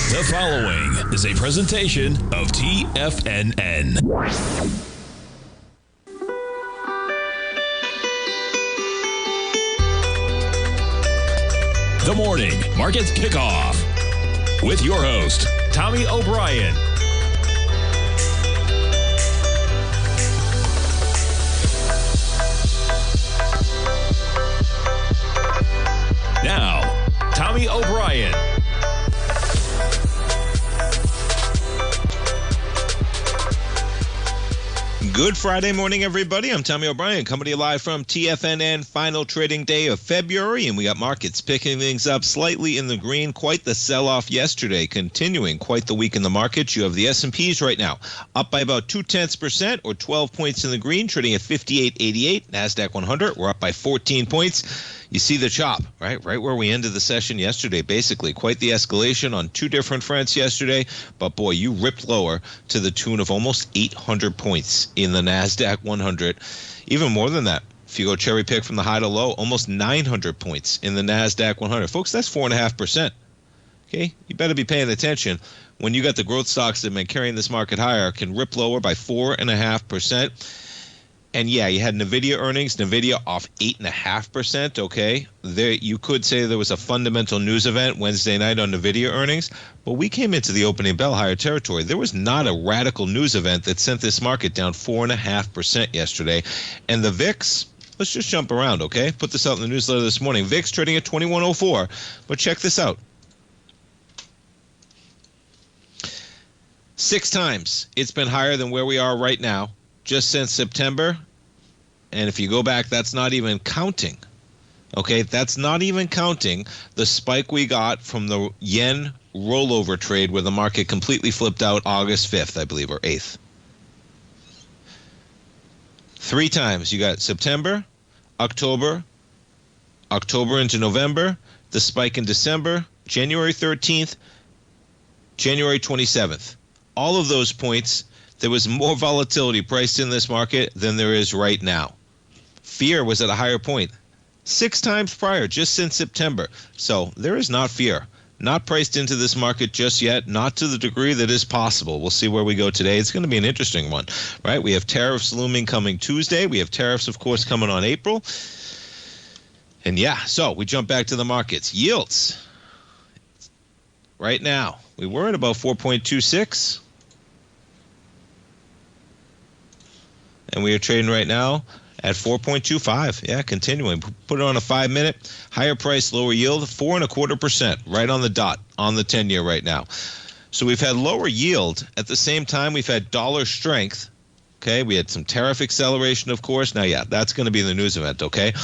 The following is a presentation of TFNN. The Morning Market Kickoff with your host, Tommy O'Brien. Now, Tommy O'Brien. Good Friday morning, everybody. I'm Tommy O'Brien, coming to you live from TFNN, final trading day of February, and we got markets picking things up slightly in the green. Quite the sell-off yesterday, continuing quite the week in the markets. You have the S&Ps right now up by about 0.2% or 12 points in the green, trading at 58.88. NASDAQ 100, we're up by 14 points. You see the chop, right where we ended the session yesterday. Basically, quite the escalation on two different fronts yesterday. But boy, you ripped lower to the tune of almost 800 points in the NASDAQ 100. Even more than that, if you go cherry pick from the high to low, almost 900 points in the NASDAQ 100. Folks, that's 4.5%. Okay, you better be paying attention when you got the growth stocks that have been carrying this market higher can rip lower by 4.5%. And yeah, you had NVIDIA earnings, NVIDIA off 8.5%, okay? There, you could say there was a fundamental news event Wednesday night on NVIDIA earnings, but we came into the opening bell higher territory. There was not a radical news event that sent this market down 4.5% yesterday. And the VIX, let's just jump around, okay? Put this out in the newsletter this morning. VIX trading at 2104, but check this out. 6 times it's been higher than where we are right now, just since September. And if you go back, that's not even counting. Okay, that's not even counting the spike we got from the yen rollover trade where the market completely flipped out August 5th, I believe, or 8th. 3 times. You got September, October into November, the spike in December, January 13th, January 27th. All of those points, there was more volatility priced in this market than there is right now. Fear was at a higher point 6 times prior, just since September. So there is not fear, not priced into this market just yet, not to the degree that is possible. We'll see where we go today. It's going to be an interesting one, right? We have tariffs looming coming Tuesday. We have tariffs, of course, coming on April. And yeah, so we jump back to the markets. Yields. Right now, we were at about 4.26. And we are trading right now at 4.25. Yeah, continuing. Put it on a 5-minute. Higher price, lower yield, 4.25%, right on the dot on the 10-year right now. So we've had lower yield. At the same time, we've had dollar strength. Okay, we had some tariff acceleration, of course. Now, yeah, that's going to be the news event, okay?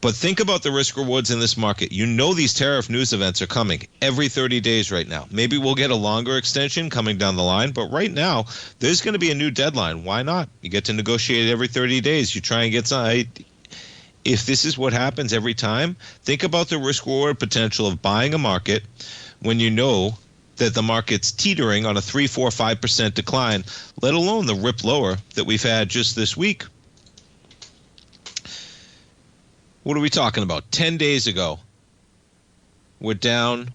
But think about the risk rewards in this market. You know these tariff news events are coming every 30 days right now. Maybe we'll get a longer extension coming down the line, but right now there's going to be a new deadline. Why not? You get to negotiate every 30 days. You try and get some. If this is what happens every time, think about the risk reward potential of buying a market when you know that the market's teetering on a 3, 4, 5% decline, let alone the rip lower that we've had just this week. What are we talking about? 10 days ago, we're down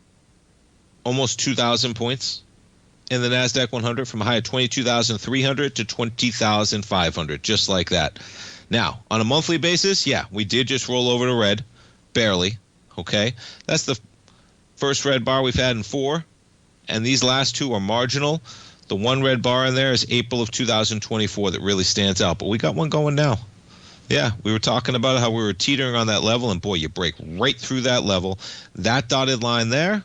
almost 2,000 points in the NASDAQ 100 from a high of 22,300 to 20,500, just like that. Now, on a monthly basis, yeah, we did just roll over to red, barely, okay? That's the first red bar we've had in 4, and these last 2 are marginal. The one red bar in there is April of 2024 that really stands out, but we got one going now. Yeah, we were talking about how we were teetering on that level, and boy, you break right through that level. That dotted line there,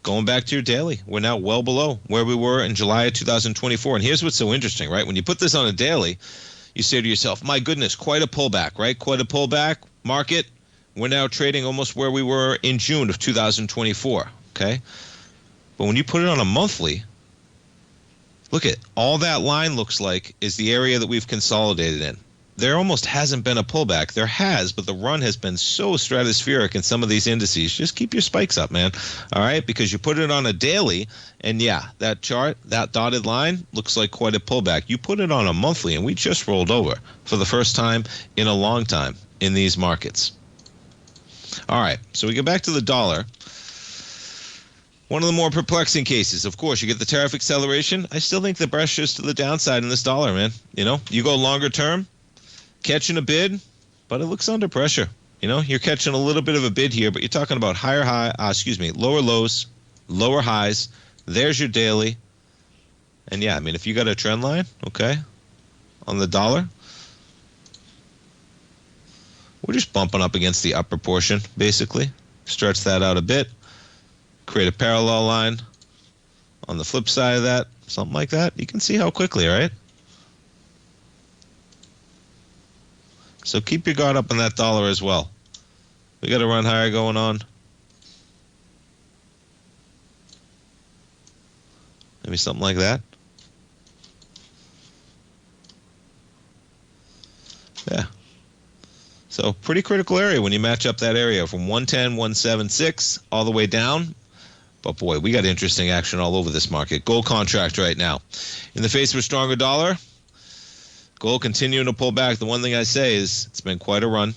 going back to your daily, we're now well below where we were in July of 2024. And here's what's so interesting, right? When you put this on a daily, you say to yourself, my goodness, quite a pullback, right? Quite a pullback market. We're now trading almost where we were in June of 2024, okay? But when you put it on a monthly, look at all that line looks like is the area that we've consolidated in. There almost hasn't been a pullback. There has, but the run has been so stratospheric in some of these indices. Just keep your spikes up, man. All right? Because you put it on a daily, and yeah, that chart, that dotted line looks like quite a pullback. You put it on a monthly, and we just rolled over for the first time in a long time in these markets. All right, so we get back to the dollar. One of the more perplexing cases, of course, you get the tariff acceleration. I still think the pressure's to the downside in this dollar, man. You go longer term, catching a bid, but it looks under pressure. You're catching a little bit of a bid here, but you're talking about lower lows, lower highs. There's your daily. And yeah, if you got a trend line, okay, on the dollar, we're just bumping up against the upper portion, basically. Stretch that out a bit. Create a parallel line on the flip side of that, something like that. You can see how quickly, right? So keep your guard up on that dollar as well. We got a run higher going on. Maybe something like that. Yeah. So pretty critical area when you match up that area from 110, 176 all the way down. But boy, we got interesting action all over this market. Gold contract right now. In the face of a stronger dollar, gold continuing to pull back. The one thing I say is it's been quite a run.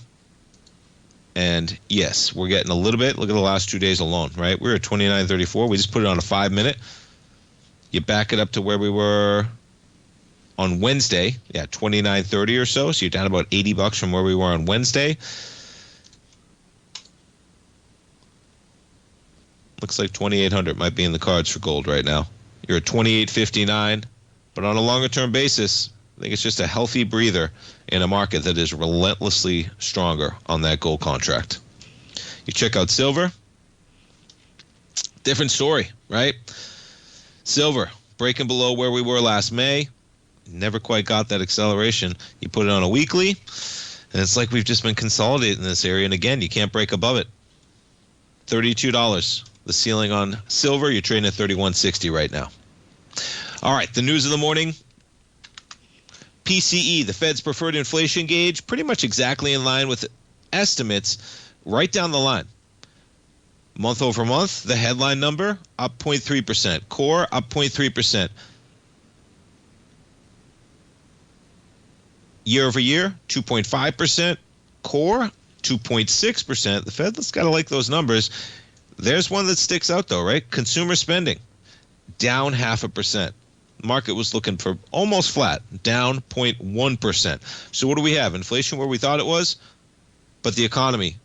And yes, we're getting a little bit. Look at the last 2 days alone, right? We're at 29.34. We just put it on a 5-minute. You back it up to where we were on Wednesday. Yeah, 29.30 or so. So you're down about $80 from where we were on Wednesday. Looks like 2,800 might be in the cards for gold right now. You're at 28.59, but on a longer-term basis, I think it's just a healthy breather in a market that is relentlessly stronger on that gold contract. You check out silver. Different story, right? Silver breaking below where we were last May. Never quite got that acceleration. You put it on a weekly, and it's like we've just been consolidating in this area. And again, you can't break above it. $32. The ceiling on silver, you're trading at $31.60 right now. All right, the news of the morning. PCE, the Fed's preferred inflation gauge, pretty much exactly in line with estimates right down the line. Month over month, the headline number up 0.3%. Core up 0.3%. Year over year, 2.5%. Core, 2.6%. The Fed's got to like those numbers. There's one that sticks out, though, right? Consumer spending, down 0.5%. Market was looking for almost flat, down 0.1%. So what do we have? Inflation where we thought it was, but the economy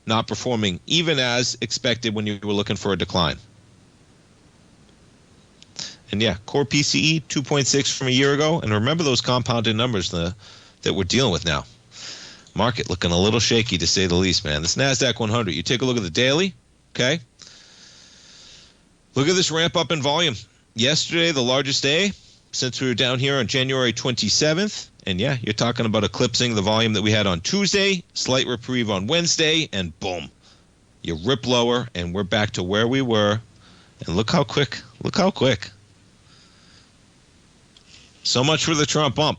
not performing even as expected when you were looking for a decline. And yeah, core PCE 2.6 from a year ago. And remember those compounded numbers that we're dealing with now. Market looking a little shaky to say the least, man. This NASDAQ 100, you take a look at the daily, okay? Look at this ramp up in volume. Yesterday, the largest day since we were down here on January 27th. And yeah, you're talking about eclipsing the volume that we had on Tuesday, slight reprieve on Wednesday, and boom. You rip lower, and we're back to where we were. And look how quick. Look how quick. So much for the Trump bump.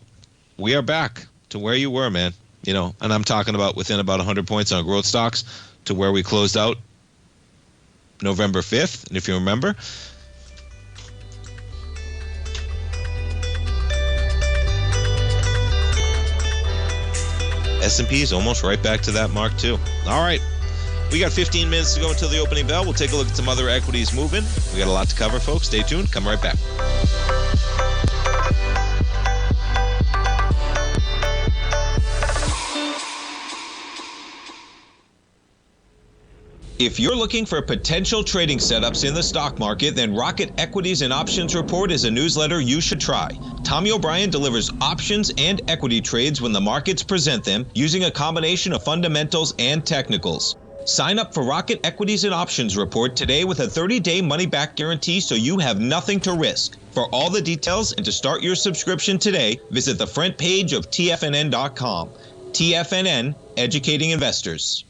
We are back to where you were, man. And I'm talking about within about 100 points on growth stocks to where we closed out November 5th. And if you remember, S&P is almost right back to that mark, too. All right. We got 15 minutes to go until the opening bell. We'll take a look at some other equities moving. We got a lot to cover, folks. Stay tuned. Come right back. If you're looking for potential trading setups in the stock market, then Rocket Equities and Options Report is a newsletter you should try. Tommy O'Brien delivers options and equity trades when the markets present them using a combination of fundamentals and technicals. Sign up for Rocket Equities and Options Report today with a 30-day money-back guarantee so you have nothing to risk. For all the details and to start your subscription today, visit the front page of TFNN.com. TFNN, educating investors.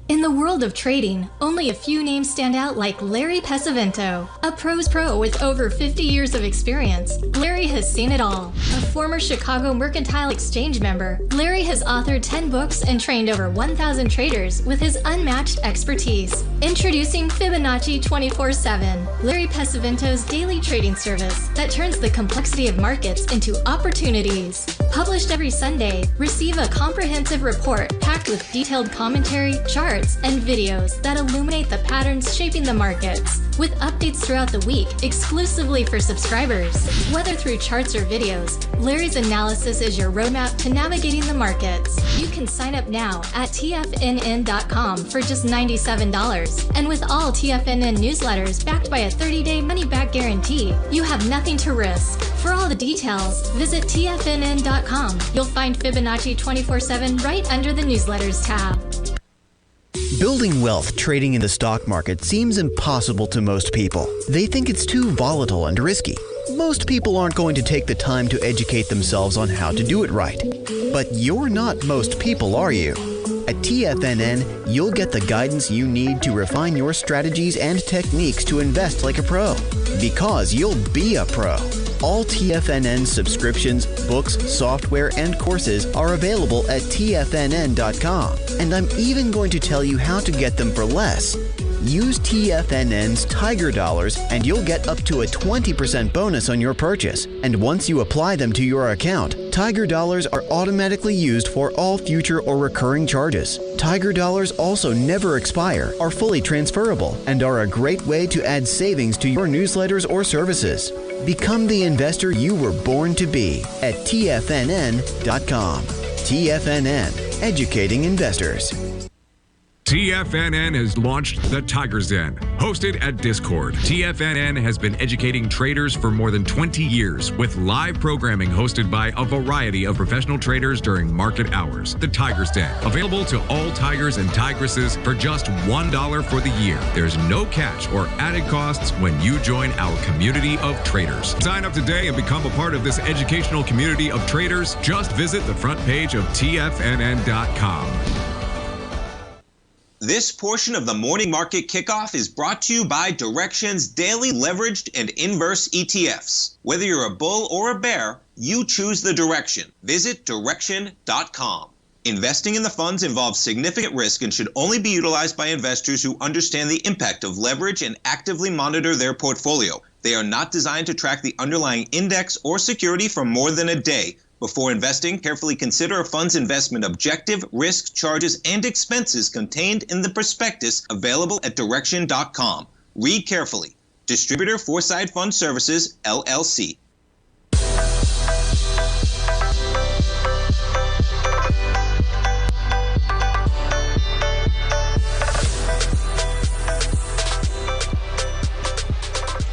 In the world of trading, only a few names stand out like Larry Pesavento. A pro's pro with over 50 years of experience, Larry has seen it all. A former Chicago Mercantile Exchange member, Larry has authored 10 books and trained over 1,000 traders with his unmatched expertise. Introducing Fibonacci 24/7, Larry Pesavento's daily trading service that turns the complexity of markets into opportunities. Published every Sunday, receive a comprehensive report packed with detailed commentary, charts, and videos that illuminate the patterns shaping the markets, with updates throughout the week exclusively for subscribers. Whether through charts or videos, Larry's analysis is your roadmap to navigating the markets. You can sign up now at TFNN.com for just $97. And with all TFNN newsletters backed by a 30-day money-back guarantee, you have nothing to risk. For all the details, visit TFNN.com. You'll find Fibonacci 24/7 right under the newsletters tab. Building wealth trading in the stock market seems impossible to most people. They think it's too volatile and risky. Most people aren't going to take the time to educate themselves on how to do it right. But you're not most people, are you? At TFNN, you'll get the guidance you need to refine your strategies and techniques to invest like a pro. Because you'll be a pro. All TFNN subscriptions, books, software, and courses are available at TFNN.com. And I'm even going to tell you how to get them for less. Use TFNN's Tiger Dollars and you'll get up to a 20% bonus on your purchase. And once you apply them to your account, Tiger Dollars are automatically used for all future or recurring charges. Tiger Dollars also never expire, are fully transferable, and are a great way to add savings to your newsletters or services. Become the investor you were born to be at TFNN.com. TFNN, educating investors. TFNN has launched the Tiger's Den. Hosted at Discord, TFNN has been educating traders for more than 20 years with live programming hosted by a variety of professional traders during market hours. The Tiger's Den, available to all tigers and tigresses for just $1 for the year. There's no catch or added costs when you join our community of traders. Sign up today and become a part of this educational community of traders. Just visit the front page of TFNN.com. This portion of the Morning Market Kickoff is brought to you by Direxion's daily leveraged and inverse ETFs. Whether you're a bull or a bear, you choose the direction. Visit Direxion.com. Investing in the funds involves significant risk and should only be utilized by investors who understand the impact of leverage and actively monitor their portfolio. They are not designed to track the underlying index or security for more than a day. Before investing, carefully consider a fund's investment objective, risk, charges, and expenses contained in the prospectus available at Direxion.com. Read carefully. Distributor Foreside Fund Services, LLC.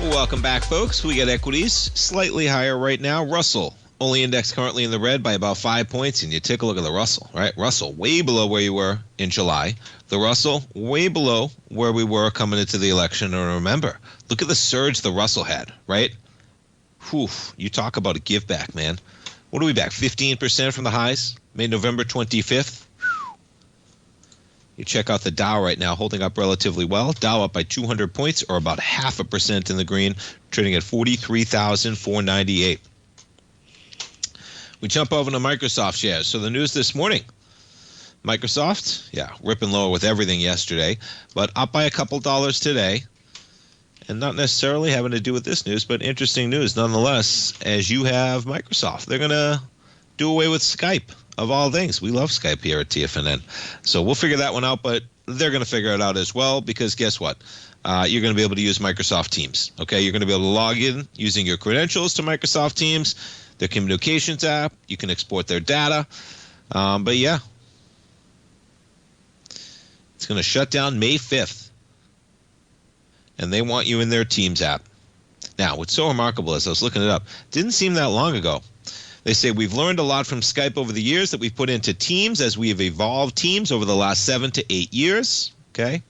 Welcome back, folks. We got equities slightly higher right now. Russell. Only index currently in the red by about 5 points, and you take a look at the Russell, right? Russell way below where you were in July. The Russell way below where we were coming into the election. And remember, look at the surge the Russell had, right? Whew, you talk about a give back, man. What are we back? 15% from the highs? Made November 25th. You check out the Dow right now, holding up relatively well. Dow up by 200 points, or about 0.5% in the green, trading at 43,498. We jump over to Microsoft shares. So the news this morning, Microsoft, ripping lower with everything yesterday, but up by a couple dollars today. And not necessarily having to do with this news, but interesting news nonetheless, as you have Microsoft. They're going to do away with Skype, of all things. We love Skype here at TFNN. So we'll figure that one out, but they're going to figure it out as well, because guess what? You're going to be able to use Microsoft Teams. Okay, you're going to be able to log in using your credentials to Microsoft Teams, their communications app. You can export their data. But yeah, it's going to shut down May 5th. And they want you in their Teams app. Now, what's so remarkable is I was looking it up. Didn't seem that long ago. They say we've learned a lot from Skype over the years that we've put into Teams as we have evolved Teams over the last 7 to 8 years. Okay.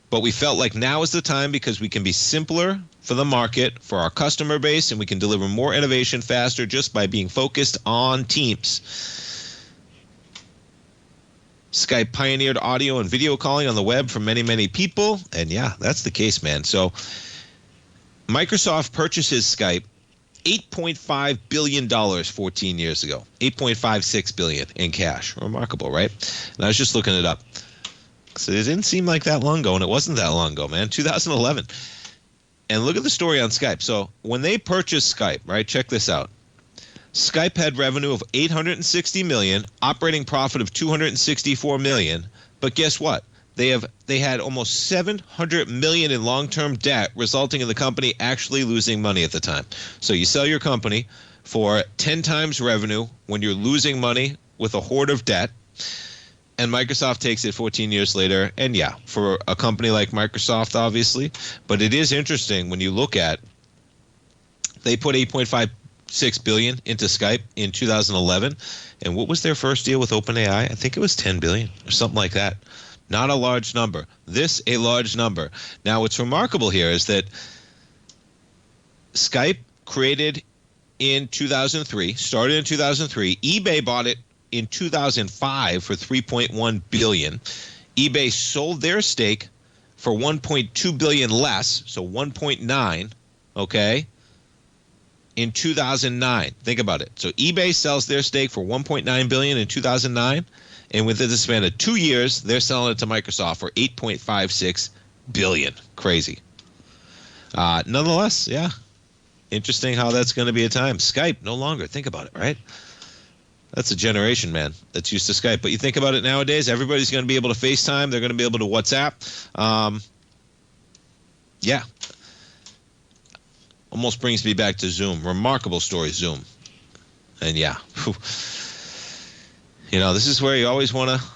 But we felt like now is the time because we can be simpler for the market, for our customer base, and we can deliver more innovation faster just by being focused on Teams. Skype pioneered audio and video calling on the web for many, many people. And yeah, that's the case, man. So Microsoft purchases Skype $8.5 billion 14 years ago. $8.56 billion in cash. Remarkable, right? And I was just looking it up. So it didn't seem like that long ago, and it wasn't that long ago, man. 2011. And look at the story on Skype. So when they purchased Skype, right, check this out. Skype had revenue of $860 million, operating profit of $264 million. But guess what? They had almost $700 million in long-term debt, resulting in the company actually losing money at the time. So you sell your company for 10 times revenue when you're losing money with a hoard of debt, and Microsoft takes it 14 years later. And yeah, for a company like Microsoft, obviously, but it is interesting when you look at, they put $8.56 billion into Skype in 2011, and what was their first deal with OpenAI? I think it was $10 billion or something like that. Not a large number. This a large number. Now, what's remarkable here is that Skype created in 2003, started in 2003. eBay bought it in 2005 for $3.1 billion. eBay sold their stake for $1.2 billion less, so 1.9, okay, in 2009. Think about it. So eBay sells their stake for $1.9 billion in 2009. And within the span of 2 years, they're selling it to Microsoft for $8.56 billion. Crazy. Nonetheless, yeah. Interesting how that's going to be a time. Skype, no longer. Think about it, right? That's a generation, man, that's used to Skype. But you think about it nowadays, everybody's going to be able to FaceTime. They're going to be able to WhatsApp. Yeah. Almost brings me back to Zoom. Remarkable story, Zoom. And yeah. You know, this is where you always want to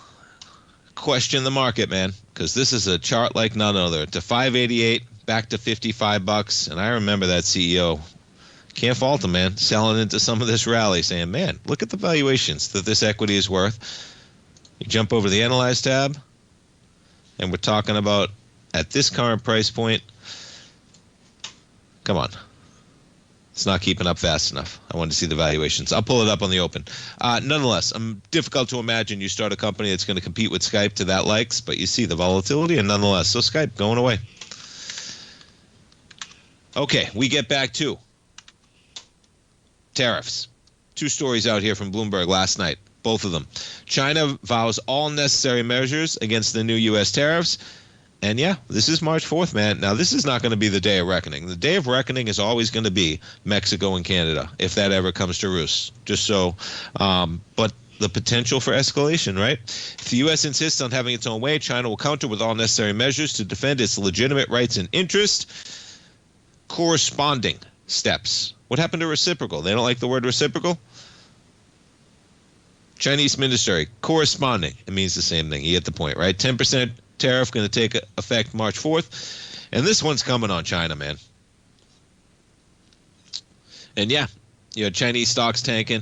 question the market, man, because this is a chart like none other. To 588, back to $55, and I remember that CEO. Can't fault him, man, selling into some of this rally, saying, man, look at the valuations that this equity is worth. You jump over the Analyze tab, and we're talking about, at this current price point, come on. It's not keeping up fast enough. I wanted to see the valuations. I'll pull it up on the open. Nonetheless, difficult to imagine you start a company that's going to compete with Skype to that likes, but you see the volatility, and nonetheless, so Skype going away. Okay, we get back to tariffs. Two stories out here from Bloomberg last night, both of them. China vows all necessary measures against the new U.S. tariffs. And yeah, this is March 4th, man. Now, this is not going to be the day of reckoning. The day of reckoning is always going to be Mexico and Canada, if that ever comes to roost. Just so, but the potential for escalation, right? If the U.S. insists on having its own way, China will counter with all necessary measures to defend its legitimate rights and interests. Corresponding steps. What happened to reciprocal? They don't like the word reciprocal? Chinese ministry, corresponding. It means the same thing. You get the point, right? 10% tariff going to take effect March 4th. And this one's coming on China, man. And yeah, you had Chinese stocks tanking.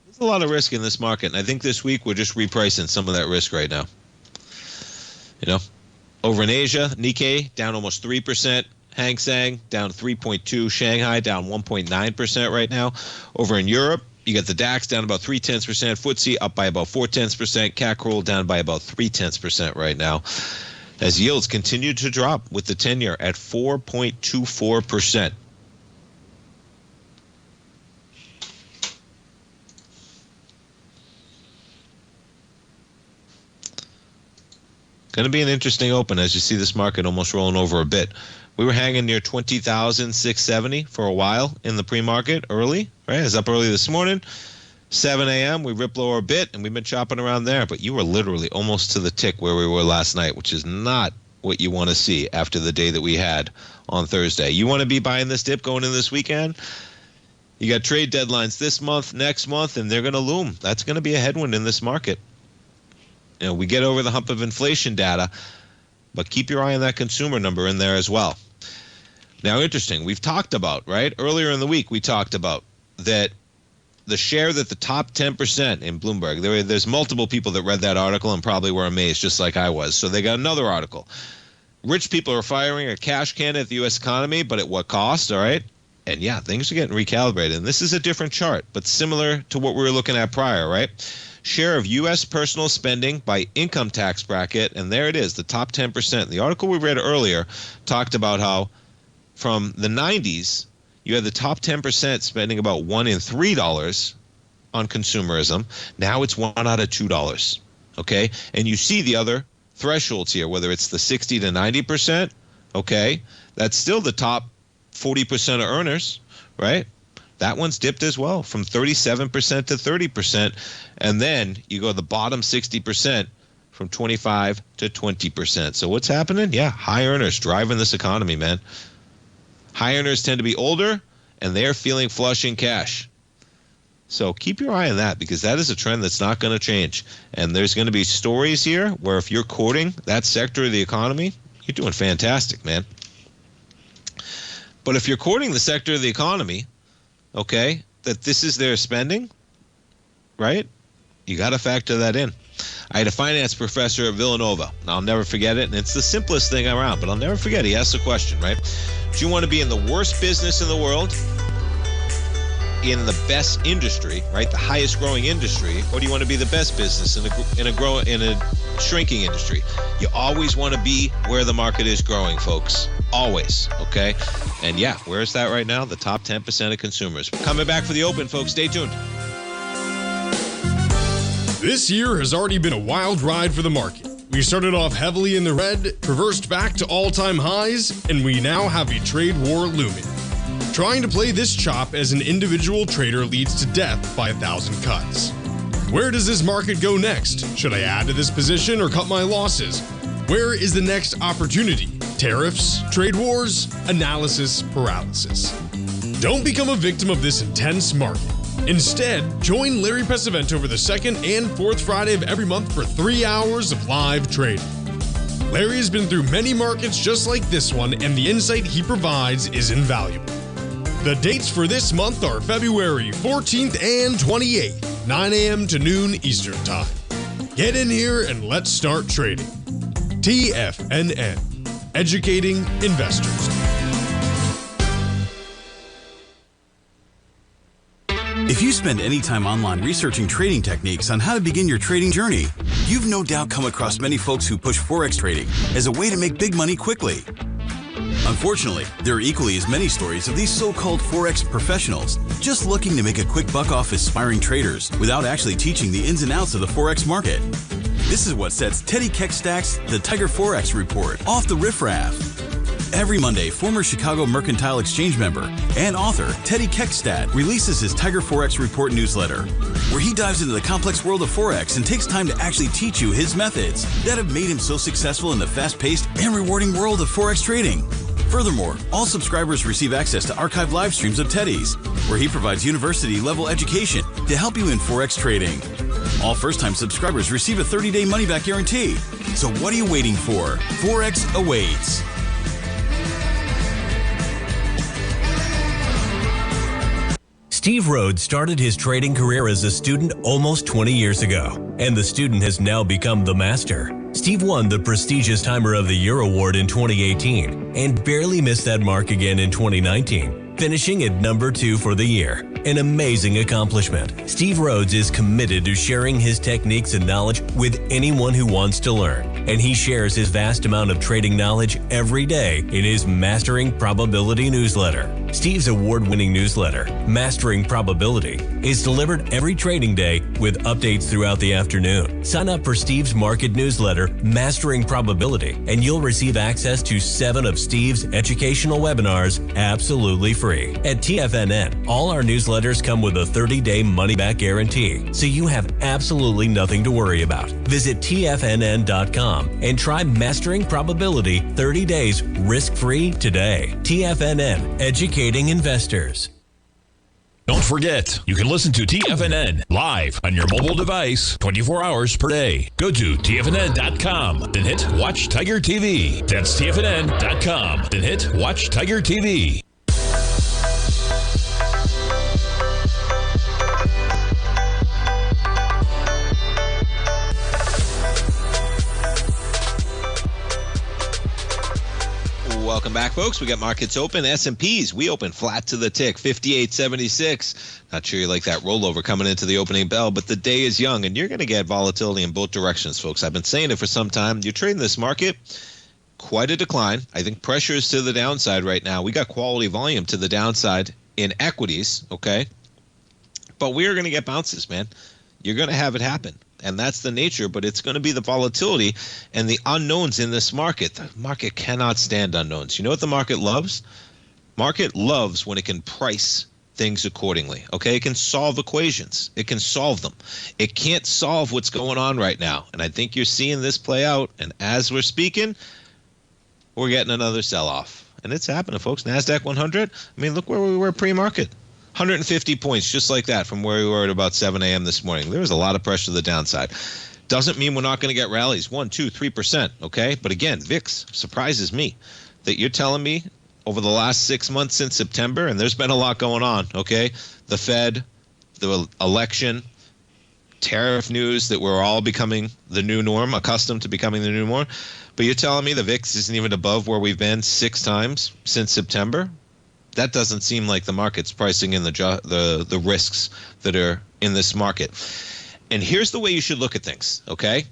There's a lot of risk in this market. And I think this week we're just repricing some of that risk right now. You know, over in Asia, Nikkei down almost 3%. Hang Seng down 3.2%. Shanghai down 1.9% right now. Over in Europe, you got the DAX down about 0.3%, FTSE up by about 0.4%, CAC roll down by about 0.3% right now, as yields continue to drop with the 10-year at 4.24%. Going to be an interesting open as you see this market almost rolling over a bit. We were hanging near 20,670 for a while in the pre-market early, right? It was up early this morning, 7 a.m. We ripped lower a bit, and we've been chopping around there. But you were literally almost to the tick where we were last night, which is not what you want to see after the day that we had on Thursday. You want to be buying this dip going in this weekend? You got trade deadlines this month, next month, and they're going to loom. That's going to be a headwind in this market. You know, we get over the hump of inflation data, but keep your eye on that consumer number in there as well. Now, interesting, we've talked about, right? Earlier in the week, we talked about that the share that the top 10% in Bloomberg, there's multiple people that read that article and probably were amazed just like I was. So they got another article. Rich people are firing a cash can at the U.S. economy, but at what cost, all right? And yeah, things are getting recalibrated. And this is a different chart, but similar to what we were looking at prior, right? Share of U.S. personal spending by income tax bracket, and there it is, the top 10%. The article we read earlier talked about how from the 90s, you had the top 10% spending about $1 in $3 on consumerism. Now it's $1 out of $2, okay? And you see the other thresholds here, whether it's the 60 to 90%, okay, that's still the top 40% of earners, right? That one's dipped as well from 37% to 30%. And then you go the bottom 60% from 25 to 20%. So what's happening? Yeah, high earners driving this economy, man. High earners tend to be older, and they're feeling flush in cash. So keep your eye on that, because that is a trend that's not going to change. And there's going to be stories here where if you're courting that sector of the economy, you're doing fantastic, man. But if you're courting the sector of the economy, okay, that this is their spending, right? You got to factor that in. I had a finance professor at Villanova, and I'll never forget it, and it's the simplest thing around, but I'll never forget. He asked the question, right? Do you want to be in the worst business in the world, in the best industry, right, the highest growing industry, or do you want to be the best business in a shrinking industry? You always want to be where the market is growing, folks. Always, okay? And yeah, where is that right now? The top 10% of consumers. Coming back for the open, folks. Stay tuned. This year has already been a wild ride for the market. We started off heavily in the red, reversed back to all-time highs, and we now have a trade war looming. Trying to play this chop as an individual trader leads to death by 1,000 cuts. Where does this market go next? Should I add to this position or cut my losses? Where is the next opportunity? Tariffs, trade wars, analysis paralysis. Don't become a victim of this intense market. Instead, join Larry Pesavento over the second and fourth Friday of every month for 3 hours of live trading. Larry has been through many markets just like this one, and the insight he provides is invaluable. The dates for this month are February 14th and 28th, 9 a.m. to noon Eastern Time. Get in here and let's start trading. TFNN, educating investors. If you spend any time online researching trading techniques on how to begin your trading journey, you've no doubt come across many folks who push Forex trading as a way to make big money quickly. Unfortunately, there are equally as many stories of these so-called Forex professionals just looking to make a quick buck off aspiring traders without actually teaching the ins and outs of the Forex market. This is what sets Teddy Keckstack's The Tiger Forex Report off the riffraff. Every Monday, former Chicago Mercantile Exchange member and author Teddy Keckstack releases his Tiger Forex Report newsletter, where he dives into the complex world of Forex and takes time to actually teach you his methods that have made him so successful in the fast-paced and rewarding world of Forex trading. Furthermore, all subscribers receive access to archived live streams of Teddy's, where he provides university-level education to help you in Forex trading. All first-time subscribers receive a 30-day money-back guarantee. So what are you waiting for? Forex awaits. Steve Rhodes started his trading career as a student almost 20 years ago, and the student has now become the master. Steve won the prestigious Timer of the Year award in 2018 and barely missed that mark again in 2019, finishing at number 2 for the year. An amazing accomplishment. Steve Rhodes is committed to sharing his techniques and knowledge with anyone who wants to learn, and he shares his vast amount of trading knowledge every day in his Mastering Probability newsletter. Steve's award-winning newsletter, Mastering Probability, is delivered every trading day with updates throughout the afternoon. Sign up for Steve's market newsletter, Mastering Probability, and you'll receive access to 7 of Steve's educational webinars absolutely free. At TFNN, all our newsletters come with a 30-day money-back guarantee, so you have absolutely nothing to worry about. Visit TFNN.com and try Mastering Probability 30 days risk-free today. TFNN, educating investors. Don't forget, you can listen to TFNN live on your mobile device 24 hours per day. Go to TFNN.com, then hit Watch Tiger TV. That's TFNN.com, then hit Watch Tiger TV. Welcome back, folks. We got markets open. S&Ps, we open flat to the tick, 58.76. Not sure you like that rollover coming into the opening bell, but the day is young, and you're going to get volatility in both directions, folks. I've been saying it for some time. You're trading this market, quite a decline. I think pressure is to the downside right now. We got quality volume to the downside in equities, okay? But we are going to get bounces, man. You're going to have it happen. and that's the nature, but it's going to be the volatility and the unknowns in this market. The market cannot stand unknowns. You know what the market loves? Market loves when it can price things accordingly. Okay, it can solve equations. It can solve them. It can't solve what's going on right now. And I think you're seeing this play out. And as we're speaking, we're getting another sell-off. And it's happening, folks. NASDAQ 100, I mean, look where we were pre-market. 150 points, just like that, from where we were at about 7 a.m. this morning. There was a lot of pressure to the downside. Doesn't mean we're not going to get rallies, 1, 2, 3%, okay? But again, VIX surprises me that you're telling me over the last 6 months since September, and there's been a lot going on, okay? The Fed, the election, tariff news that we're all becoming the new norm, accustomed to becoming the new norm. But you're telling me the VIX isn't even above where we've been 6 times since September? That doesn't seem like the market's pricing in the risks that are in this market. And here's the way you should look at things, okay?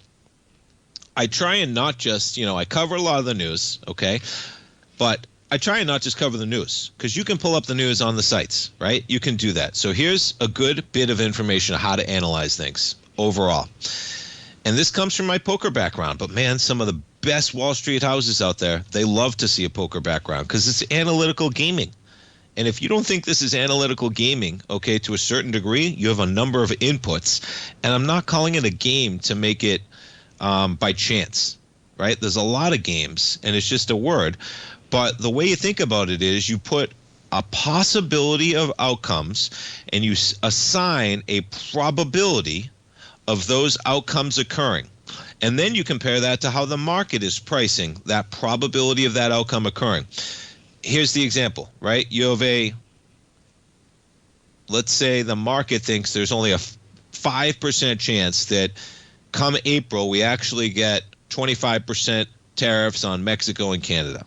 I try and not just, I cover a lot of the news, okay? But I try and not just cover the news, because you can pull up the news on the sites, right? You can do that. So here's a good bit of information on how to analyze things overall. And this comes from my poker background, but man, some of the best Wall Street houses out there, they love to see a poker background because it's analytical gaming. And if you don't think this is analytical gaming, okay, to a certain degree, you have a number of inputs. And I'm not calling it a game to make it by chance, right? There's a lot of games, and it's just a word. But the way you think about it is you put a possibility of outcomes and you assign a probability of those outcomes occurring. And then you compare that to how the market is pricing that probability of that outcome occurring. Here's the example, right? You have let's say the market thinks there's only a 5% chance that come April we actually get 25% tariffs on Mexico and Canada.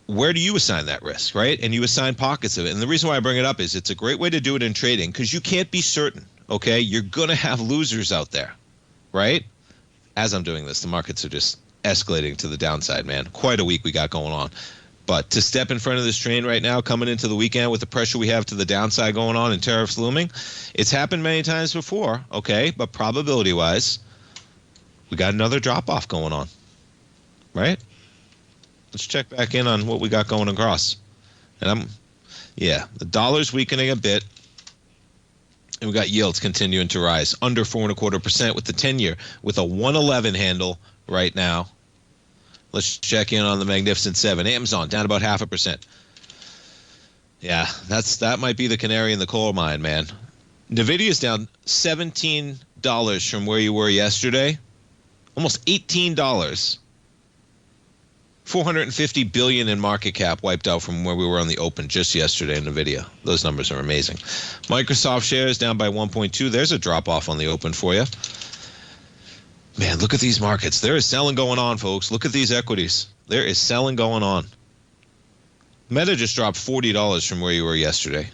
Where do you assign that risk, right? And you assign pockets of it. And the reason why I bring it up is it's a great way to do it in trading because you can't be certain, okay? You're going to have losers out there, right? As I'm doing this, the markets are just escalating to the downside, man. Quite a week we got going on. But to step in front of this train right now, coming into the weekend with the pressure we have to the downside going on and tariffs looming, it's happened many times before, okay? But probability-wise, we got another drop-off going on, right? Let's check back in on what we got going across. And the dollar's weakening a bit. And we got yields continuing to rise. Under 4.25% with the 10-year with a 111 handle right now. Let's check in on the Magnificent Seven. Amazon down about 0.5%. Yeah, that might be the canary in the coal mine, man. Nvidia's down $17 from where you were yesterday. Almost $18. 450 billion in market cap wiped out from where we were on the open just yesterday in Nvidia. Those numbers are amazing. Microsoft shares down by 1.2. There's a drop off on the open for you. Man, look at these markets. There is selling going on, folks. Look at these equities. There is selling going on. Meta just dropped $40 from where you were yesterday.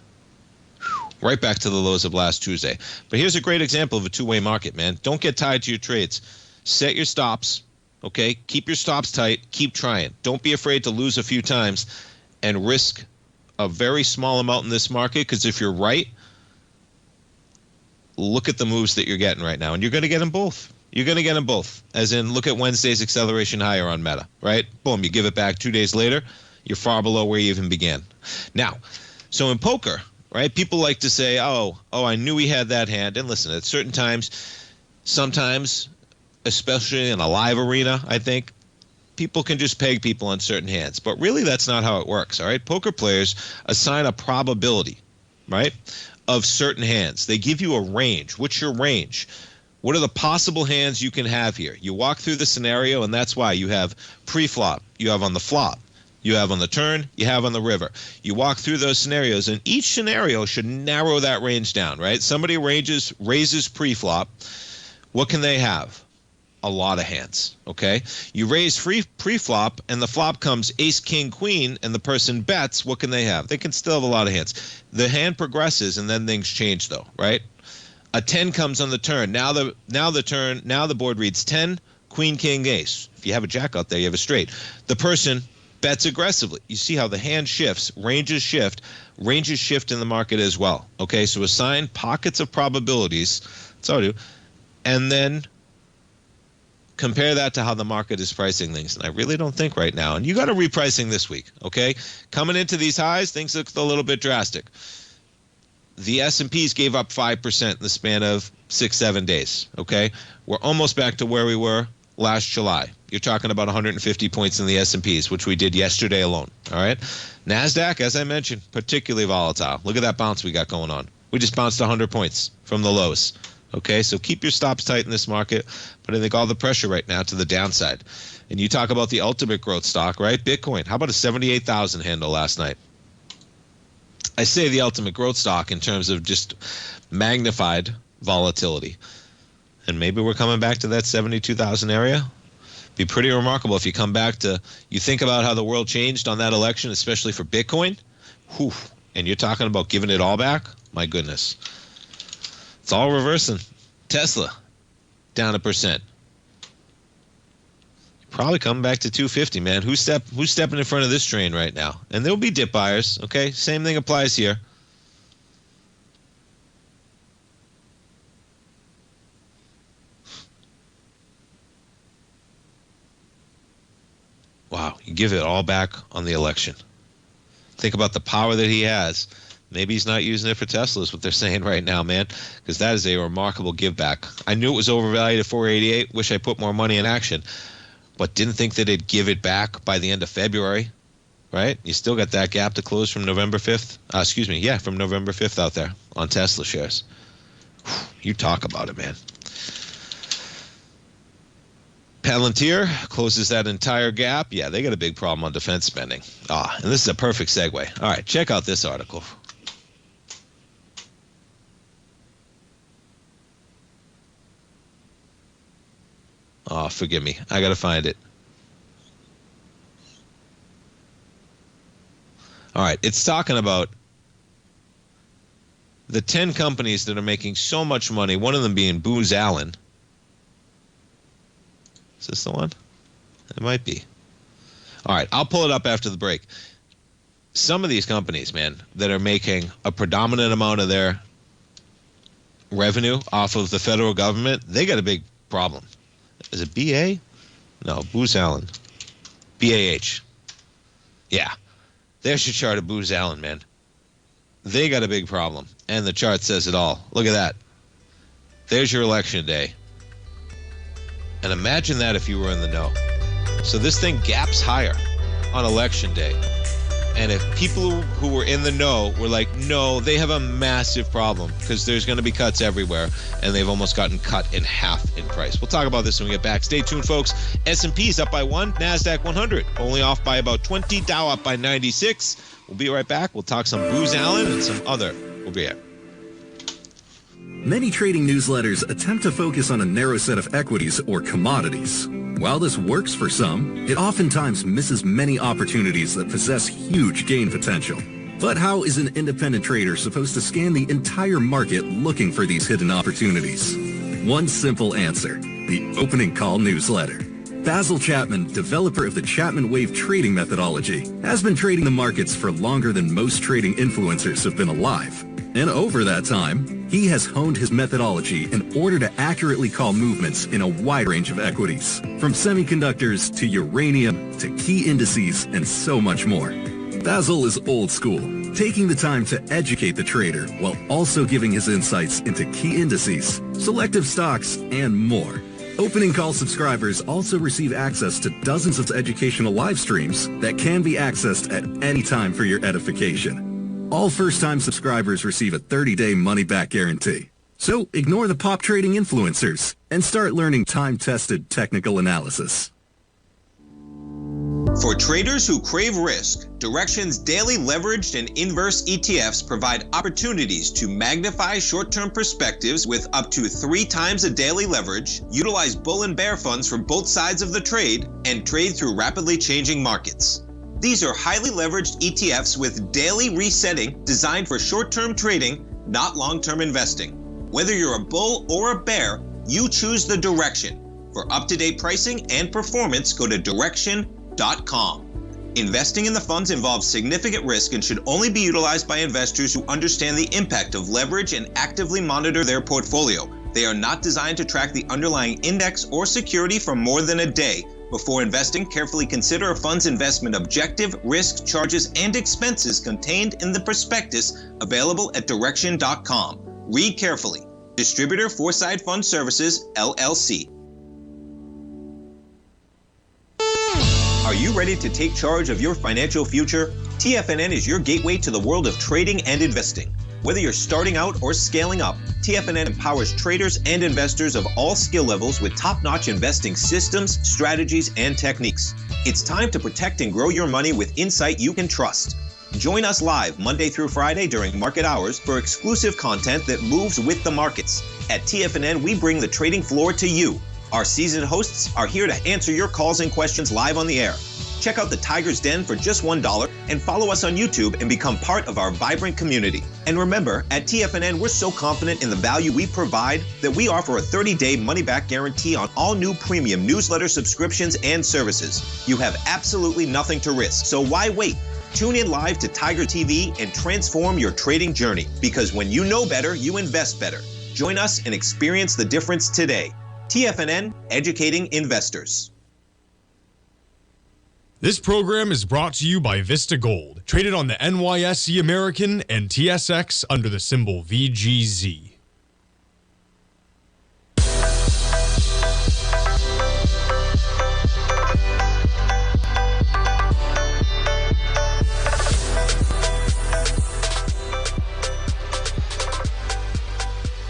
Right back to the lows of last Tuesday. But here's a great example of a two-way market, man. Don't get tied to your trades. Set your stops. Okay, keep your stops tight. Keep trying. Don't be afraid to lose a few times and risk a very small amount in this market because if you're right, look at the moves that you're getting right now. And you're going to get them both. You're going to get them both. As in, look at Wednesday's acceleration higher on Meta, right? Boom, you give it back 2 days later. You're far below where you even began. Now, so in poker, right, people like to say, oh, I knew he had that hand. And listen, at certain times, sometimes, especially in a live arena, I think, people can just peg people on certain hands. But really, that's not how it works, all right? Poker players assign a probability, right, of certain hands. They give you a range. What's your range? What are the possible hands you can have here? You walk through the scenario, and that's why you have pre-flop. You have on the flop. You have on the turn. You have on the river. You walk through those scenarios, and each scenario should narrow that range down, right? Somebody raises pre-flop. What can they have? A lot of hands, okay? You raise pre-flop, and the flop comes ace, king, queen, and the person bets. What can they have? They can still have a lot of hands. The hand progresses, and then things change, though, right? A 10 comes on the turn. Now the board reads 10, queen, king, ace. If you have a jack out there, you have a straight. The person bets aggressively. You see how the hand shifts, ranges shift in the market as well. Okay, so assign pockets of probabilities, that's all I do, and then compare that to how the market is pricing things. And I really don't think right now, and you got a repricing this week, okay? Coming into these highs, things look a little bit drastic. The S&Ps gave up 5% in the span of 6-7 days, okay? We're almost back to where we were last July. You're talking about 150 points in the S&Ps, which we did yesterday alone, all right? NASDAQ, as I mentioned, particularly volatile. Look at that bounce we got going on. We just bounced 100 points from the lows, okay? So keep your stops tight in this market, but I think all the pressure right now to the downside. And you talk about the ultimate growth stock, right? Bitcoin, how about a 78,000 handle last night? I say the ultimate growth stock in terms of just magnified volatility. And maybe we're coming back to that 72,000 area. Be pretty remarkable if you come back to, you think about how the world changed on that election, especially for Bitcoin. Whew, and you're talking about giving it all back? My goodness. It's all reversing. Tesla, down 1%. Probably coming back to 250, man. Who's stepping in front of this train right now? And there'll be dip buyers, okay? Same thing applies here. Wow, you give it all back on the election. Think about the power that he has. Maybe he's not using it for Tesla, is what they're saying right now, man, because that is a remarkable give back. I knew it was overvalued at 488. Wish I put more money in action, but didn't think that it'd give it back by the end of February, right? You still got that gap to close from November 5th. From November 5th out there on Tesla shares. You talk about it, man. Palantir closes that entire gap. Yeah, they got a big problem on defense spending. And this is a perfect segue. All right, check out this article. Oh, forgive me. I got to find it. All right, it's talking about the 10 companies that are making so much money, one of them being Booz Allen. Is this the one? It might be. All right, I'll pull it up after the break. Some of these companies, man, that are making a predominant amount of their revenue off of the federal government, they got a big problem. Is it BA? No, Booz Allen. BAH. Yeah. There's your chart of Booz Allen, man. They got a big problem. And the chart says it all. Look at that. There's your election day. And imagine that if you were in the know. So this thing gaps higher on election day. And if people who were in the know were like, no, they have a massive problem because there's going to be cuts everywhere, and they've almost gotten cut in half in price. We'll talk about this when we get back. Stay tuned, folks. S&P's up by 1, NASDAQ 100 only off by about 20, Dow up by 96. We'll be right back. We'll talk some Booz Allen and some other. We'll be here. Many trading newsletters attempt to focus on a narrow set of equities or commodities. While this works for some, it oftentimes misses many opportunities that possess huge gain potential. But how is an independent trader supposed to scan the entire market looking for these hidden opportunities? One simple answer: the Opening Call newsletter. Basil Chapman, developer of the Chapman Wave trading methodology, has been trading the markets for longer than most trading influencers have been alive. And over that time, he has honed his methodology in order to accurately call movements in a wide range of equities, from semiconductors to uranium to key indices and so much more. Basil is old school, taking the time to educate the trader while also giving his insights into key indices, selective stocks, and more. Opening Call subscribers also receive access to dozens of educational live streams that can be accessed at any time for your edification. All first-time subscribers receive a 30-day money-back guarantee. So ignore the pop trading influencers and start learning time-tested technical analysis. For traders who crave risk, Direxion's daily leveraged and inverse ETFs provide opportunities to magnify short-term perspectives with up to 3 times a daily leverage, utilize bull and bear funds from both sides of the trade, and trade through rapidly changing markets. These are highly leveraged ETFs with daily resetting designed for short-term trading, not long-term investing. Whether you're a bull or a bear, you choose the Direxion. For up-to-date pricing and performance, go to Direxion.com. Investing in the funds involves significant risk and should only be utilized by investors who understand the impact of leverage and actively monitor their portfolio. They are not designed to track the underlying index or security for more than a day. Before investing, carefully consider a fund's investment objective, risk, charges, and expenses contained in the prospectus available at Direxion.com. Read carefully. Distributor Foreside Fund Services, LLC. Are you ready to take charge of your financial future? TFNN is your gateway to the world of trading and investing. Whether you're starting out or scaling up, TFNN empowers traders and investors of all skill levels with top-notch investing systems, strategies, and techniques. It's time to protect and grow your money with insight you can trust. Join us live Monday through Friday during market hours for exclusive content that moves with the markets. At TFNN, we bring the trading floor to you. Our seasoned hosts are here to answer your calls and questions live on the air. Check out the Tiger's Den for just $1 and follow us on YouTube and become part of our vibrant community. And remember, at TFNN, we're so confident in the value we provide that we offer a 30-day money-back guarantee on all new premium newsletter subscriptions and services. You have absolutely nothing to risk, so why wait? Tune in live to Tiger TV and transform your trading journey, because when you know better, you invest better. Join us and experience the difference today. TFNN, educating investors. This program is brought to you by Vista Gold, traded on the NYSE American and TSX under the symbol VGZ.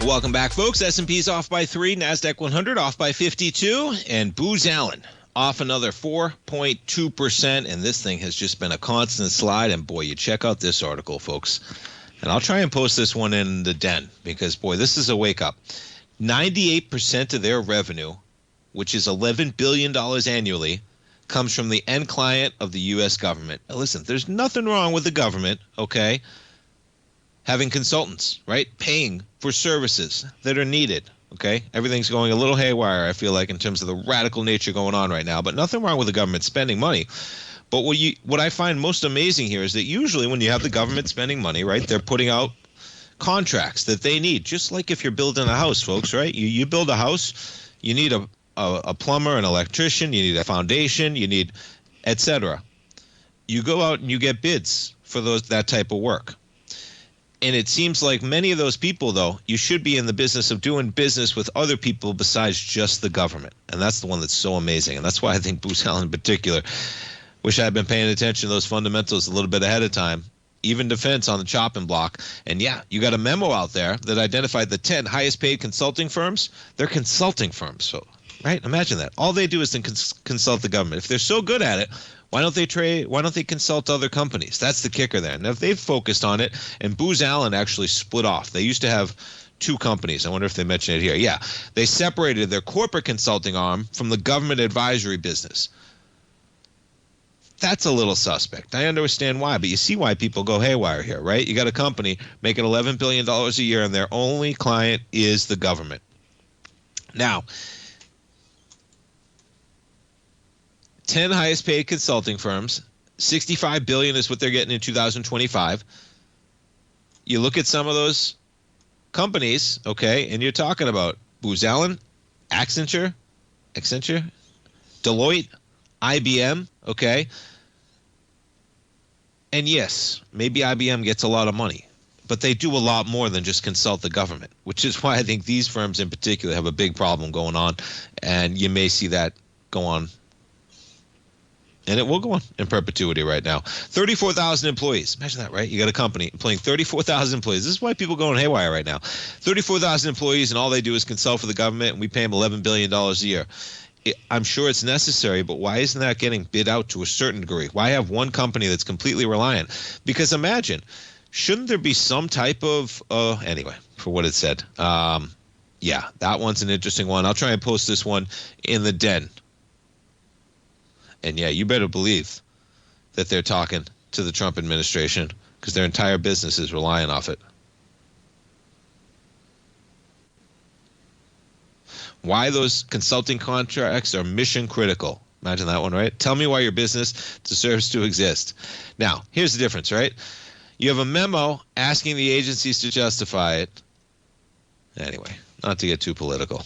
Welcome back, folks. S&P's off by 3, NASDAQ 100 off by 52, and Booz Allen off another 4.2%, and this thing has just been a constant slide. And boy, you check out this article, folks. And I'll try and post this one in the den because, boy, this is a wake-up. 98% of their revenue, which is $11 billion annually, comes from the end client of the U.S. government. Now, listen, there's nothing wrong with the government, okay, having consultants, right, paying for services that are needed. Okay, everything's going a little haywire, I feel like, in terms of the radical nature going on right now. But nothing wrong with the government spending money. But what I find most amazing here is that usually when you have the government spending money, right, they're putting out contracts that they need. Just like if you're building a house, folks, right? You build a house, you need a plumber, an electrician, you need a foundation, you need, etc. You go out and you get bids for that type of work. And it seems like many of those people, though, you should be in the business of doing business with other people besides just the government. And that's the one that's so amazing. And that's why I think Booz Allen in particular, wish I had been paying attention to those fundamentals a little bit ahead of time. Even defense on the chopping block. And yeah, you got a memo out there that identified the 10 highest paid consulting firms. They're consulting firms. So, right? Imagine that. All they do is then consult the government. If they're so good at it, why don't they trade? Why don't they consult other companies? That's the kicker there. Now, if they've focused on it, and Booz Allen actually split off. They used to have two companies. I wonder if they mention it here. Yeah, they separated their corporate consulting arm from the government advisory business. That's a little suspect. I understand why, but you see why people go haywire here, right? You got a company making $11 billion a year, and their only client is the government. Now, 10 highest paid consulting firms, $65 billion is what they're getting in 2025. You look at some of those companies, okay, and you're talking about Booz Allen, Accenture, Deloitte, IBM, okay? And yes, maybe IBM gets a lot of money, but they do a lot more than just consult the government, which is why I think these firms in particular have a big problem going on, and you may see that go on. And it will go on in perpetuity right now. 34,000 employees. Imagine that, right? You got a company employing 34,000 employees. This is why people are going haywire right now. 34,000 employees, and all they do is consult for the government, and we pay them $11 billion a year. I'm sure it's necessary, but why isn't that getting bid out to a certain degree? Why have one company that's completely reliant? Because imagine, shouldn't there be some type of, anyway, for what it said. Yeah, that one's an interesting one. I'll try and post this one in the den. And yeah, you better believe that they're talking to the Trump administration because their entire business is relying off it. Why those consulting contracts are mission critical. Imagine that one, right? Tell me why your business deserves to exist. Now, here's the difference, right? You have a memo asking the agencies to justify it. Anyway, not to get too political.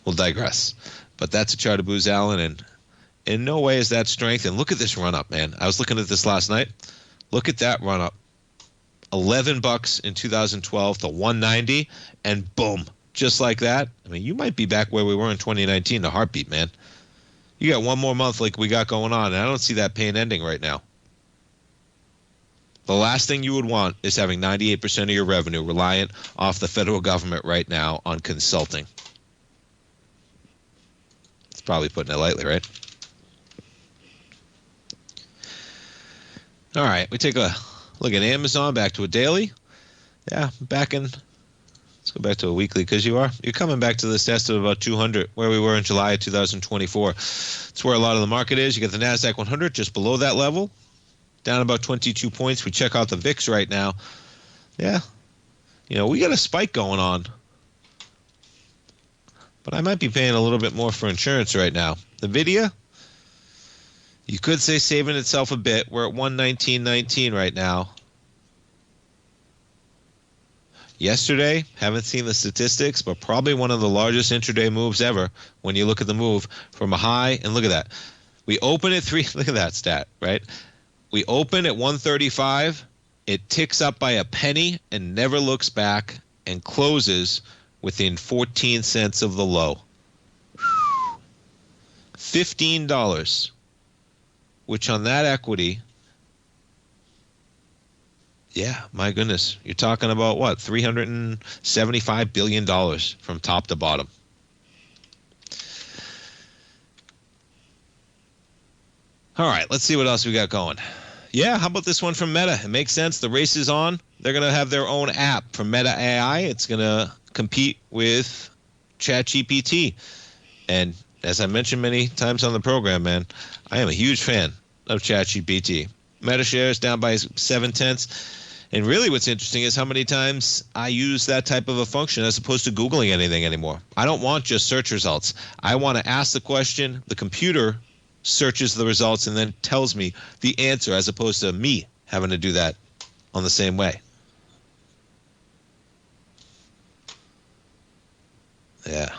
We'll digress. But that's a chart of Booz Allen, and in no way is that strength. And look at this run up, man. I was looking at this last night. Look at that run up. $11 in 2012 to 190, and boom, just like that. I mean, you might be back where we were in 2019, the heartbeat, man. You got one more month like we got going on, and I don't see that pain ending right now. The last thing you would want is having 98% of your revenue reliant off the federal government right now on consulting. It's probably putting it lightly, right? All right, we take a look at Amazon, back to a daily. Yeah, let's go back to a weekly, because you're coming back to this test of about 200, where we were in July of 2024. It's where a lot of the market is. You get the NASDAQ 100 just below that level, down about 22 points. We check out the VIX right now. Yeah, we got a spike going on. But I might be paying a little bit more for insurance right now. NVIDIA, you could say saving itself a bit. We're at 119.19 right now. Yesterday, haven't seen the statistics, but probably one of the largest intraday moves ever when you look at the move from a high. And look at that. We open at look at that stat, right? We open at 135. It ticks up by a penny and never looks back and closes within 14 cents of the low. $15, which on that equity, yeah, my goodness, you're talking about what? $375 billion from top to bottom. All right, let's see what else we got going. Yeah, how about this one from Meta? It makes sense. The race is on. They're going to have their own app from Meta AI. It's going to compete with ChatGPT. And as I mentioned many times on the program, man, I am a huge fan of ChatGPT. Meta shares down by 0.7. And really what's interesting is how many times I use that type of a function as opposed to Googling anything anymore. I don't want just search results. I want to ask the question, the computer searches the results, and then tells me the answer as opposed to me having to do that on the same way. Yeah.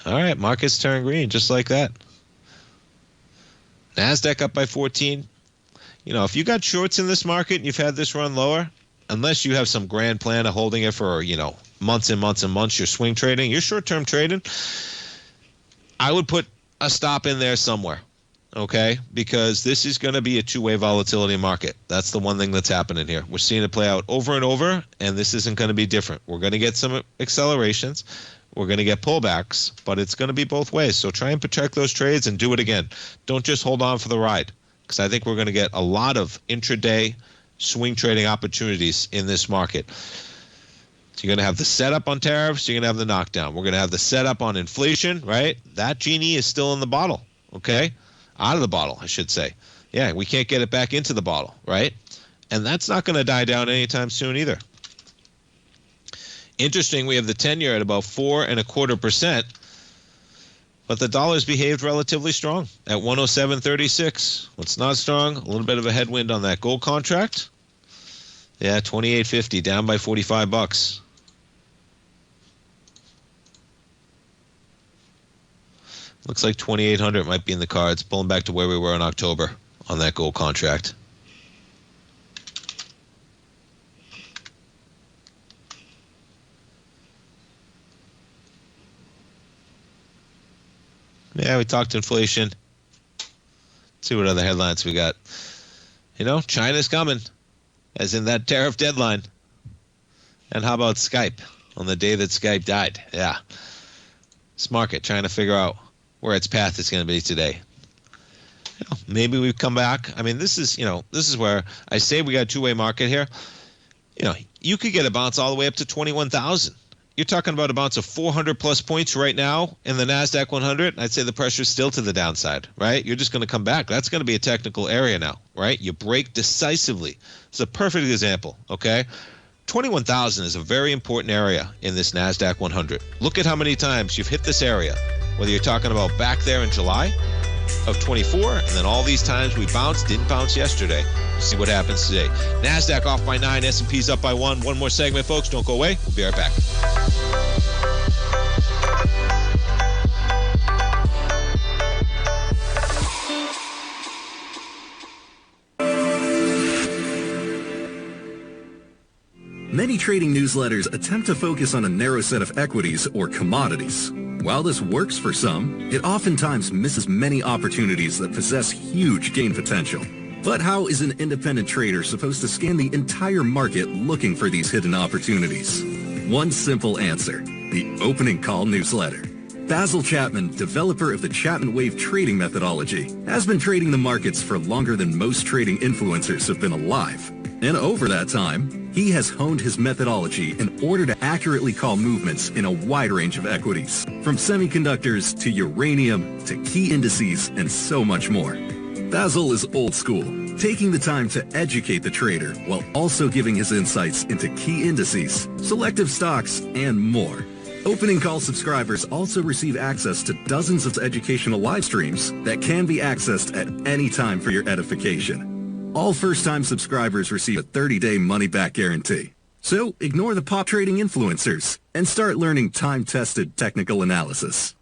All right, markets turn green just like that. NASDAQ up by 14. If you got shorts in this market and you've had this run lower, unless you have some grand plan of holding it for, months and months and months, you're swing trading, you're short-term trading, I would put a stop in there somewhere, okay? Because this is going to be a two-way volatility market. That's the one thing that's happening here. We're seeing it play out over and over, and this isn't going to be different. We're going to get some accelerations. We're going to get pullbacks, but it's going to be both ways. So try and protect those trades and do it again. Don't just hold on for the ride, because I think we're going to get a lot of intraday swing trading opportunities in this market. So you're going to have the setup on tariffs. You're going to have the knockdown. We're going to have the setup on inflation, right? That genie is still in the bottle, okay? Out of the bottle, I should say. Yeah, we can't get it back into the bottle, right? And that's not going to die down anytime soon either. Interesting, we have the 10-year at about 4.25%, but the dollar's behaved relatively strong at 107.36. What's not strong? A little bit of a headwind on that gold contract. Yeah, 28.50, down by $45. Looks like 2,800 might be in the cards, pulling back to where we were in October on that gold contract. Yeah, we talked inflation. Let's see what other headlines we got. China's coming, as in that tariff deadline. And how about Skype on the day that Skype died? Yeah. This market trying to figure out where its path is going to be today. Maybe we come back. I mean, this is where I say we got a two-way market here. You could get a bounce all the way up to 21,000. You're talking about a bounce of 400-plus points right now in the NASDAQ 100. I'd say the pressure's still to the downside, right? You're just going to come back. That's going to be a technical area now, right? You break decisively. It's a perfect example, okay? 21,000 is a very important area in this NASDAQ 100. Look at how many times you've hit this area, whether you're talking about back there in July of 24, and then all these times we bounced, didn't bounce yesterday. We'll see what happens today. NASDAQ off by 9, S&P's up by 1. One more segment, folks. Don't go away. We'll be right back. Many trading newsletters attempt to focus on a narrow set of equities or commodities. While this works for some, it oftentimes misses many opportunities that possess huge gain potential. But how is an independent trader supposed to scan the entire market looking for these hidden opportunities? One simple answer: the opening call newsletter. Basil Chapman, developer of the Chapman Wave trading methodology, has been trading the markets for longer than most trading influencers have been alive. And over that time, he has honed his methodology in order to accurately call movements in a wide range of equities, from semiconductors to uranium to key indices and so much more. Basil is old school, taking the time to educate the trader while also giving his insights into key indices, selective stocks, and more. Opening call subscribers also receive access to dozens of educational live streams that can be accessed at any time for your edification. All first-time subscribers receive a 30-day money-back guarantee. So ignore the pop trading influencers and start learning time-tested technical analysis.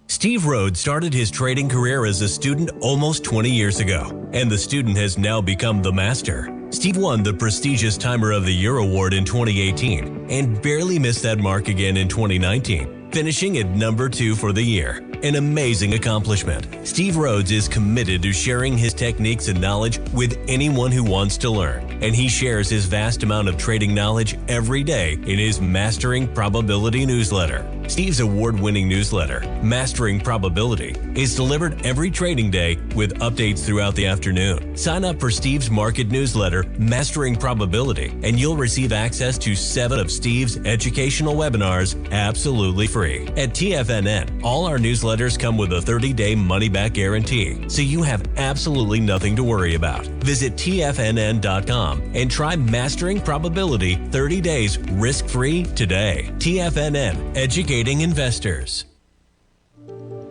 Steve Rhodes started his trading career as a student almost 20 years ago, and the student has now become the master. Steve won the prestigious Timer of the Year award in 2018 and barely missed that mark again in 2019, finishing at number 2 for the year. An amazing accomplishment. Steve Rhodes is committed to sharing his techniques and knowledge with anyone who wants to learn, and he shares his vast amount of trading knowledge every day in his Mastering Probability newsletter. Steve's award-winning newsletter, Mastering Probability, is delivered every trading day with updates throughout the afternoon. Sign up for Steve's market newsletter, Mastering Probability, and you'll receive access to 7 of Steve's educational webinars absolutely free. At TFNN, all our newsletters come with a 30-day money-back guarantee, so you have absolutely nothing to worry about. Visit TFNN.com and try Mastering Probability 30 days risk-free today. TFNN, educating investors.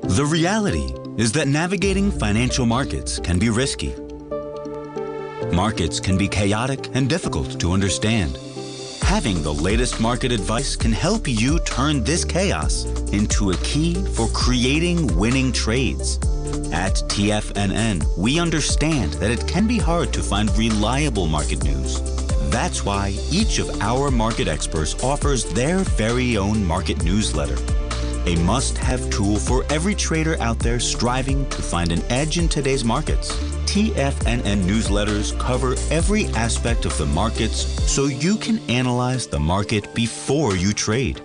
The reality is that navigating financial markets can be risky. Markets can be chaotic and difficult to understand. Having the latest market advice can help you turn this chaos into a key for creating winning trades. At TFNN, we understand that it can be hard to find reliable market news. That's why each of our market experts offers their very own market newsletter, a must-have tool for every trader out there striving to find an edge in today's markets. TFNN newsletters cover every aspect of the markets so you can analyze the market before you trade.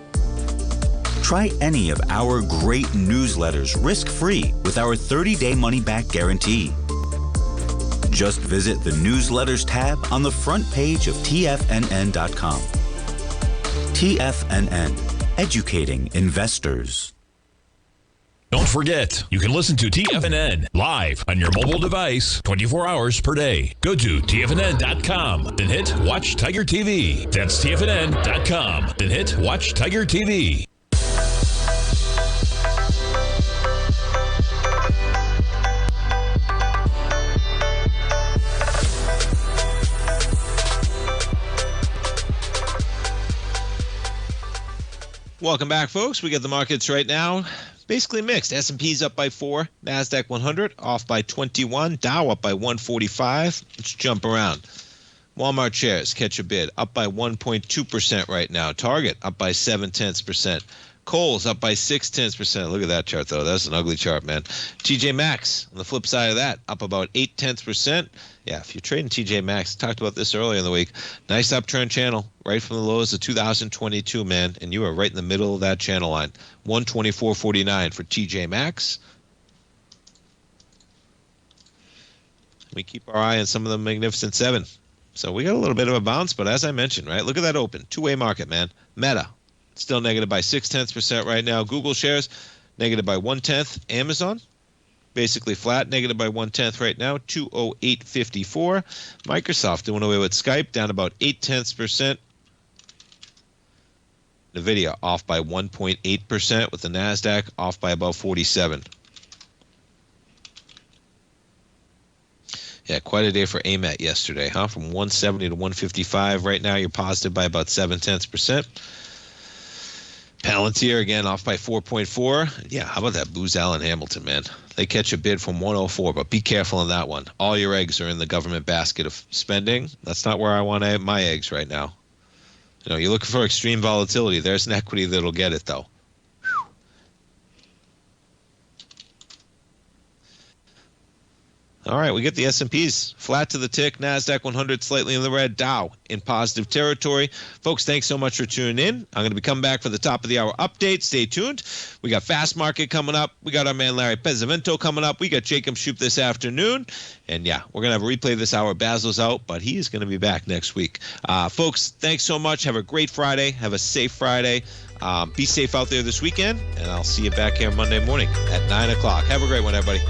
Try any of our great newsletters risk-free with our 30-day money-back guarantee. Just visit the Newsletters tab on the front page of TFNN.com. TFNN, educating investors. Don't forget, you can listen to TFNN live on your mobile device 24 hours per day. Go to TFNN.com, then hit Watch Tiger TV. That's TFNN.com, then hit Watch Tiger TV. Welcome back, folks. We got the markets right now. Basically mixed. S&P's up by 4. NASDAQ 100 off by 21. Dow up by 145. Let's jump around. Walmart shares, catch a bid, up by 1.2% right now. Target up by 0.7%. Kohl's up by 0.6%. Look at that chart, though. That's an ugly chart, man. TJ Maxx, on the flip side of that, up about 0.8%. Yeah, if you're trading TJ Maxx, talked about this earlier in the week. Nice uptrend channel right from the lows of 2022, man. And you are right in the middle of that channel line. 124.49 for TJ Maxx. We keep our eye on some of the Magnificent Seven. So we got a little bit of a bounce, but as I mentioned, right, look at that open. Two-way market, man. Meta, still negative by 0.6% right now. Google shares, negative by 0.1. Amazon, basically flat, negative by 0.1 right now, 208.54. Microsoft doing away with Skype, down about 0.8%. NVIDIA off by 1.8%, with the NASDAQ off by about 47. Yeah, quite a day for AMAT yesterday, huh? From 170 to 155. Right now, you're positive by about 0.7%. Palantir, again, off by 4.4. Yeah, how about that Booz Allen Hamilton, man? They catch a bid from 104, but be careful on that one. All your eggs are in the government basket of spending. That's not where I want my eggs right now. You know, you're looking for extreme volatility. There's an equity that'll get it, though. All right, we get the S&Ps flat to the tick, NASDAQ 100 slightly in the red, Dow in positive territory. Folks, thanks so much for tuning in. I'm going to be coming back for the top of the hour update. Stay tuned. We got Fast Market coming up. We got our man Larry Pesavento coming up. We got Jacob Shoup this afternoon. And yeah, we're going to have a replay this hour. Basil's out, but he is going to be back next week. Folks, thanks so much. Have a great Friday. Have a safe Friday. Be safe out there this weekend, and I'll see you back here Monday morning at 9 o'clock. Have a great one, everybody.